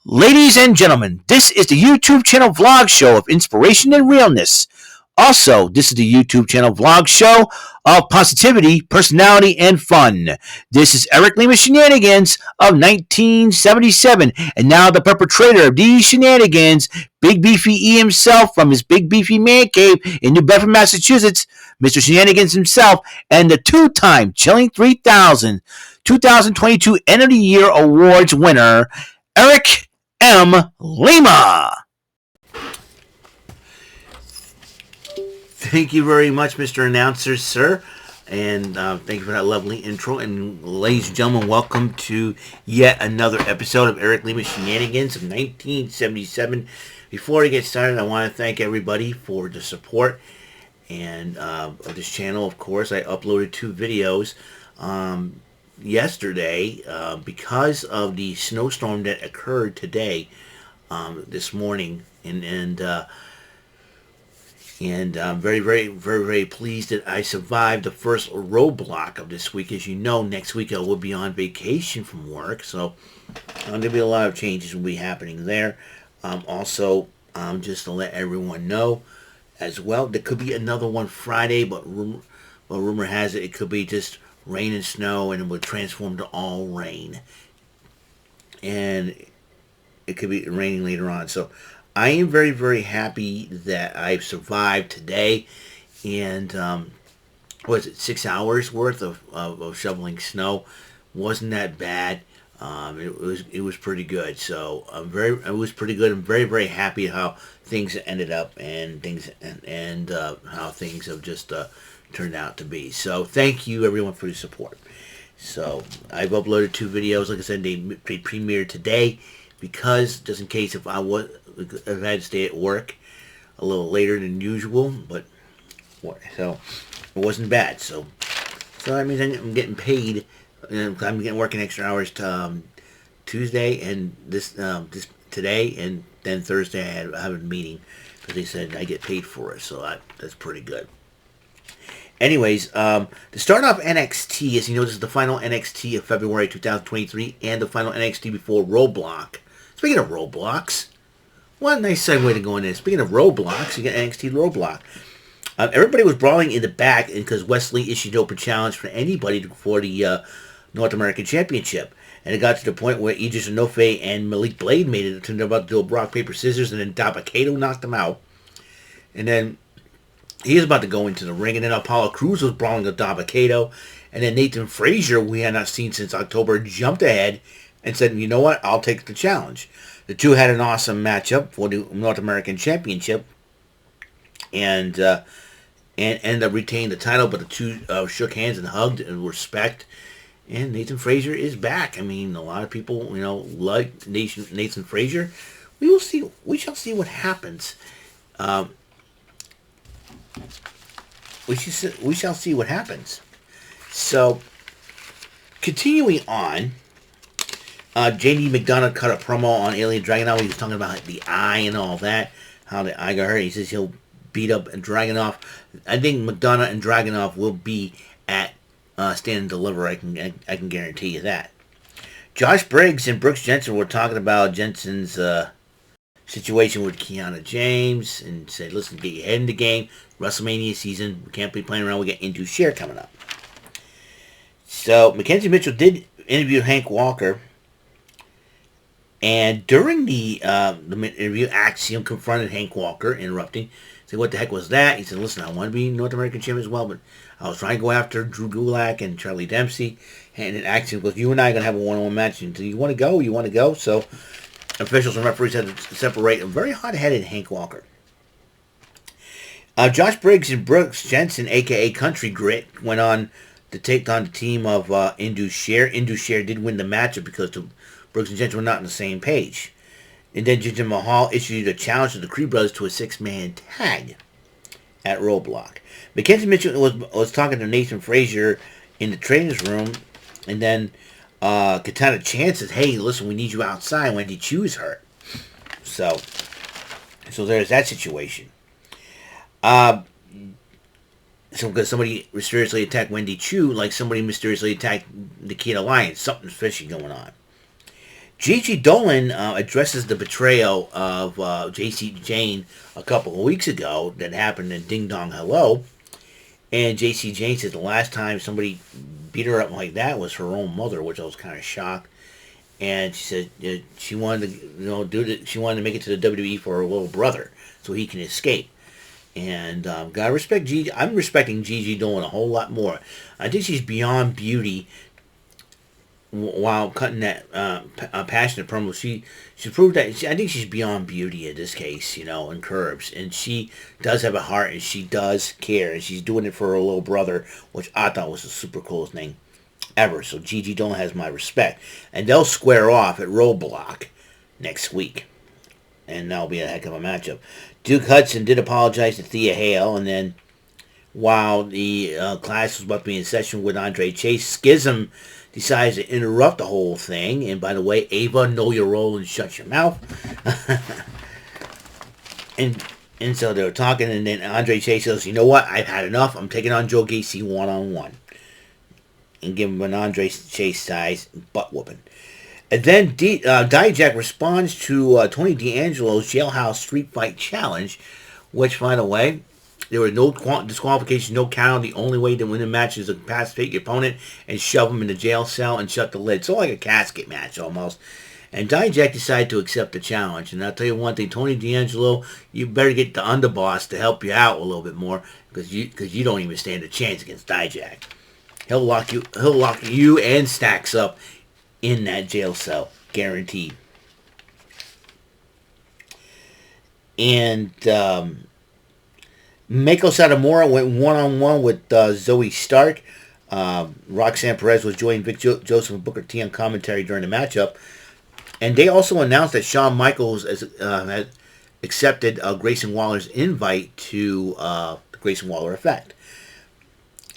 Ladies and gentlemen, this is the YouTube channel vlog show of inspiration and realness. Also, this is the YouTube channel vlog show of positivity, personality, and fun. This is Eric Lima Shenanigans of 1977, and now the perpetrator of these shenanigans, Big Beefy E himself from his Big Beefy Man Cave in New Bedford, Massachusetts, Mr. Shenanigans himself, and the two-time Chilling 3000 2022 End of the Year Awards winner, Eric M. Lima. Thank you very much, Mr. Announcer, sir. And thank you for that lovely intro. And ladies and gentlemen, welcome to yet another episode of Eric Lima Shenanigans of 1977. Before we get started, I want to thank everybody for the support and of this channel. Of course, I uploaded 2 videos yesterday because of the snowstorm that occurred today, this morning, and I'm very pleased that I survived the first roadblock of this week. As you know, next week I will be on vacation from work, so there'll be a lot of changes will be happening there. Also, just to let everyone know as well, there could be another one Friday, but rumor has it could be just rain and snow, and it would transform to all rain, and it could be raining later on. So I am very happy that I've survived today, and was it 6 hours worth of shoveling snow? Wasn't that bad. It was pretty good. So it was pretty good. I'm very happy how things ended up, and how things have just turned out to be. So thank you everyone for your support. So I've uploaded 2 videos. Like I said, they premiered today because just in case if I had to stay at work a little later than usual, but so it wasn't bad. So that means I'm getting paid. I'm working extra hours Tuesday and this today, and then Thursday I have a meeting because they said I get paid for it. So that's pretty good. Anyways, to start off NXT, as you know, this is the final NXT of February 2023 and the final NXT before Roadblock. Speaking of Roadblocks, what a nice segue to go in there. Speaking of Roadblocks, you got NXT Roadblock. Everybody was brawling in the back because Wesley issued an open challenge for anybody for the North American Championship. And it got to the point where Idris Enofe and Malik Blade made it to about to do a rock, paper, scissors, and then Dabba-Kato knocked him out. And then he was about to go into the ring, and then Apollo Crews was brawling with Dabba-Kato. And then Nathan Frazier, we had not seen since October, jumped ahead and said, you know what, I'll take the challenge. The two had an awesome matchup for the North American Championship, and ended up retaining the title, but the two shook hands and hugged in respect. And Nathan Frazier is back. I mean, a lot of people, like Nathan Frazier. We shall see what happens. We shall see what happens. So, continuing on, JD McDonough cut a promo on Alien Dragunov. He was talking about the eye and all that, how the eye got hurt. He says he'll beat up Dragunov. I think McDonough and Dragunov will be at Stand and Deliver. I can guarantee you that. Josh Briggs and Brooks Jensen were talking about Jensen's situation with Kiana James, and said, listen, get your head in the game. WrestleMania season, we can't be playing around. We got Into Share coming up. So Mackenzie Mitchell did interview Hank Walker, and during the interview, Axiom confronted Hank Walker, interrupting. Said, what the heck was that? He said, listen, I want to be North American champion as well, but I was trying to go after Drew Gulak and Charlie Dempsey. And then Axiom goes, you and I are going to have a one-on-one match. And so you want to go? You want to go? So officials and referees had to separate a very hot-headed Hank Walker. Josh Briggs and Brooks Jensen, a.k.a. Country Grit, went on to take on the team of Indus Sher. Indus Sher did win the matchup because Brooks and Jensen were not on the same page. And then Jinder Mahal issued a challenge to the Creed Brothers to a 6-man tag at Roadblock. Mackenzie Mitchell was talking to Nathan Frazier in the trainer's room, and then Katana Chance says, hey, listen, we need you outside. Wendy Chu's hurt. So there's that situation. So because somebody mysteriously attacked Wendy Chu, like somebody mysteriously attacked Nikita Lyons. Something's fishy going on. Gigi Dolan addresses the betrayal of JC Jane a couple of weeks ago that happened in Ding Dong Hello. And JC Jane said the last time somebody beat her up like that was her own mother, which I was kind of shocked. And she said she wanted to, she wanted to make it to the WWE for her little brother so he can escape. And gotta respect Gigi. I'm respecting Gigi Dolan a whole lot more. I think she's beyond beauty. While cutting that passionate promo, she proved that I think she's beyond beauty in this case, in Curbs, and she does have a heart and she does care, and she's doing it for her little brother, which I thought was the super coolest thing ever. So Gigi Dolan has my respect, and they'll square off at Roadblock next week, and that'll be a heck of a matchup. Duke Hudson did apologize to Thea Hale, and then while the class was about to be in session with Andre Chase, Schism decides to interrupt the whole thing. And by the way, Ava, know your role and shut your mouth. and so they were talking, and then Andre Chase says, you know what, I've had enough. I'm taking on Joe Gacy one-on-one. And give him an Andre Chase size butt whooping. And then Dijak responds to Tony D'Angelo's Jailhouse Street Fight Challenge, which, by the way, there was no disqualification, no count. The only way to win the match is to pass fake your opponent and shove him in the jail cell and shut the lid. So like a casket match almost. And Dijak decided to accept the challenge. And I'll tell you one thing, Tony D'Angelo, you better get the underboss to help you out a little bit more, because you don't even stand a chance against Dijak. He'll lock you and Stacks up in that jail cell, guaranteed. And Meiko Satomura went one-on-one with Zoe Stark. Roxanne Perez was joining Vic Joseph and Booker T on commentary during the matchup. And they also announced that Shawn Michaels had accepted Grayson Waller's invite to the Grayson Waller Effect.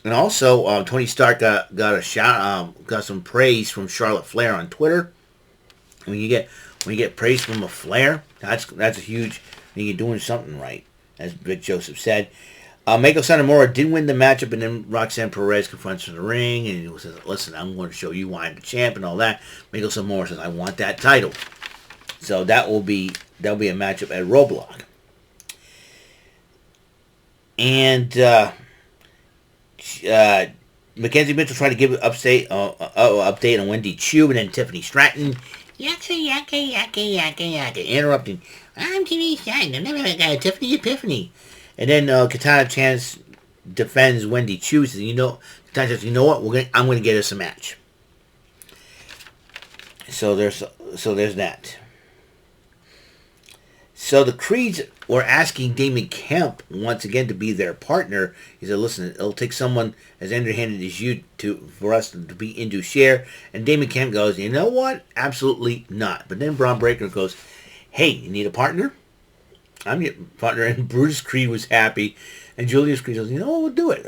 And also, Tony Stark got some praise from Charlotte Flair on Twitter. When you get praise from a Flair, that's a huge. You're doing something right, as Vic Joseph said. Meiko Satomura did win the matchup, and then Roxanne Perez confronts her in the ring, and he says, listen, I'm going to show you why I'm the champ and all that. Meiko Satomura says, I want that title. So that'll be a matchup at Roadblock. And Mackenzie Mitchell tried to give an update on Wendy Chu, and then Tiffany Stratton, interrupting. I'm Tiffany Stratton. I've never got a Tiffany Epiphany. And then Katana Chance defends Wendy Chu. Says, Katana says, you know what? I'm going to get us a match. So there's that. So the Creeds were asking Damon Kemp once again to be their partner. He said, listen, it'll take someone as underhanded as you for us to be into share. And Damon Kemp goes, you know what? Absolutely not. But then Braun Breaker goes, hey, you need a partner? I'm your partner. And Brutus Creed was happy. And Julius Creed goes, we'll do it.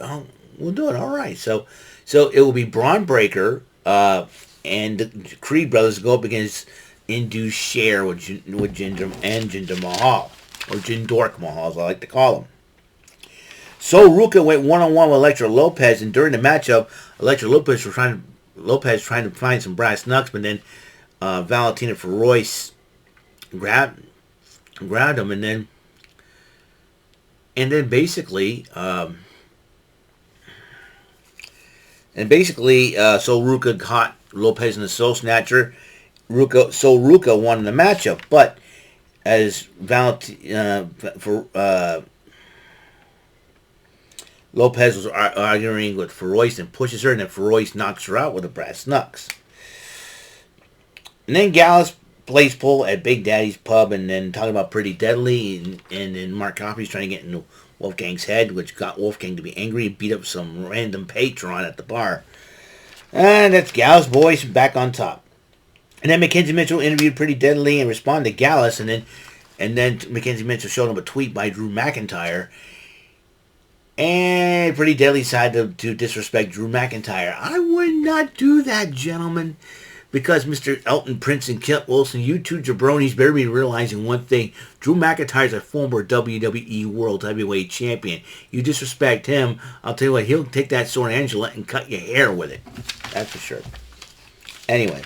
We'll do it. All right. So it will be Braun Breaker and the Creed brothers go up against Induced Share with Jinder and Jinder Mahal, or Jindork Mahal, as I like to call him. So Ruka went one-on-one with Elektra Lopez, and during the matchup, Elektra Lopez trying to find some brass knucks, but then Valentina Feroz grabbed him, and then basically so Ruka caught Lopez in the Soul Snatcher. Ruka won the matchup, but as Lopez was arguing with Feroz and pushes her, and then Feroz knocks her out with a brass knucks. And then Gallus plays pull at Big Daddy's Pub, and then talking about Pretty Deadly, and then Mark Coffey's trying to get into Wolfgang's head, which got Wolfgang to be angry and beat up some random patron at the bar. And that's Gallus boys back on top. And then Mackenzie Mitchell interviewed Pretty Deadly and responded to Gallus, and then Mackenzie Mitchell showed him a tweet by Drew McIntyre. And Pretty Deadly decided to disrespect Drew McIntyre. I would not do that, gentlemen, because Mr. Elton Prince and Kent Wilson, you two jabronis, better be realizing one thing. Drew McIntyre's a former WWE World Heavyweight Champion. You disrespect him, I'll tell you what, he'll take that sword Angela and cut your hair with it. That's for sure. Anyway.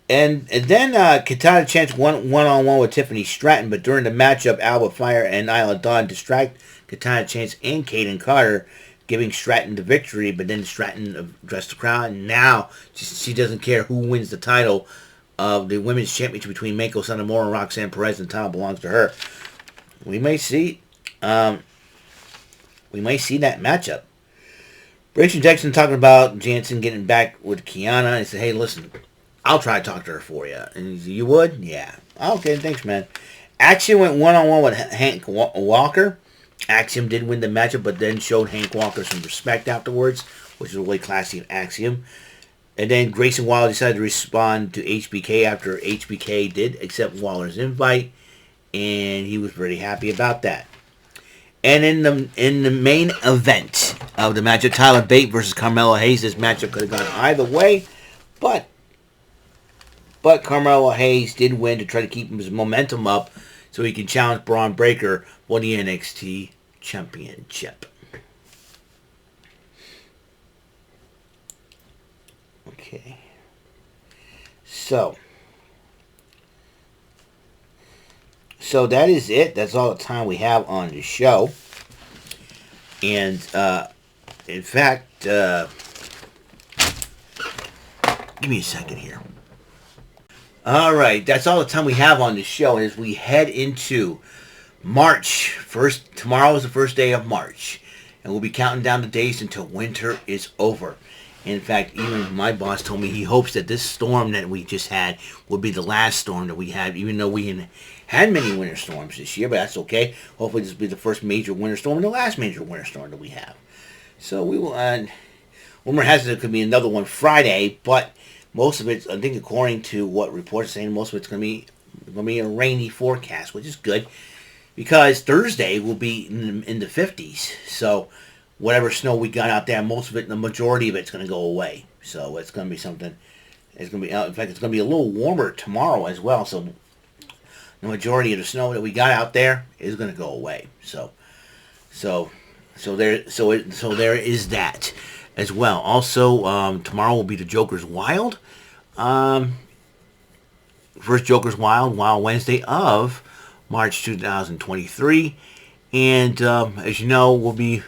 And then Katana Chance one-on-one with Tiffany Stratton, but during the matchup, Alba Fire and Isla Dawn distract Katana Chance and Kaden Carter, giving Stratton the victory, but then Stratton addressed the crowd, and now she doesn't care who wins the title of the Women's Championship between Meiko Satomura and Roxanne Perez, and the title belongs to her. We may see that matchup. Briggs and Jackson talking about Jansen getting back with Kiana, and said, hey, listen, I'll try to talk to her for you. And he said, you would? Yeah. Okay, thanks, man. Axiom went one-on-one with Hank Walker. Axiom did win the matchup, but then showed Hank Walker some respect afterwards, which is really classy of Axiom. And then Grayson Waller decided to respond to HBK after HBK did accept Waller's invite, and he was pretty happy about that. And in the main event of the matchup, Tyler Bate versus Carmelo Hayes, this matchup could have gone either way, but Carmelo Hayes did win to try to keep his momentum up so he can challenge Braun Breaker for the NXT Championship. Okay. So that is it. That's all the time we have on the show. And, in fact, give me a second here. All right, that's all the time we have on the show as we head into March. Tomorrow is the first day of March, and we'll be counting down the days until winter is over. In fact, even my boss told me he hopes that this storm that we just had will be the last storm that we had, even though we had many winter storms this year, but that's okay. Hopefully this will be the first major winter storm and the last major winter storm that we have. So we will, rumor has it there could be another one Friday, but most of it, I think according to what reports are saying, most of it's going to be a rainy forecast, which is good, because Thursday will be in the 50s, so whatever snow we got out there, most of it, the majority of it's going to go away. So it's going to be something. It's going to be, in fact, it's going to be a little warmer tomorrow as well. So the majority of the snow that we got out there is going to go away. So there is that as well. Also, tomorrow will be the Joker's Wild. First Joker's Wild Wednesday of March 2023, and as you know, we'll be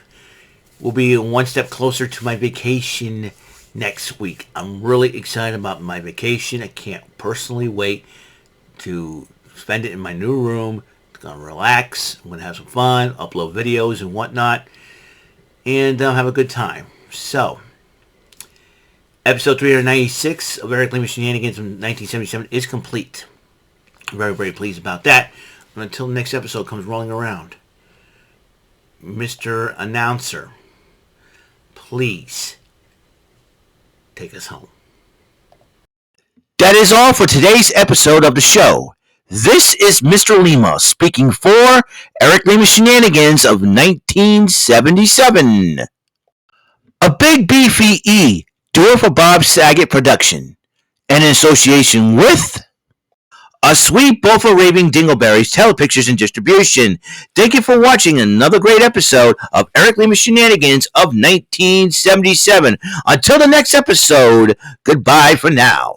one step closer to my vacation next week. I'm really excited about my vacation. I can't personally wait to spend it in my new room. I'm going to relax. I'm going to have some fun, upload videos and whatnot, and have a good time. So, episode 396 of Eric Lima Shenanigans from 1977 is complete. I'm very, very pleased about that. But until the next episode comes rolling around, Mr. Announcer, please take us home. That is all for today's episode of the show. This is Mr. Lima speaking for Eric Lima Shenanigans of 1977. A Big Beefy E, do it for Bob Saget production, and in association with A Sweet Bowl for Raving Dingleberries Telepictures and Distribution. Thank you for watching another great episode of Eric Lima Shenanigans of 1977. Until the next episode, goodbye for now.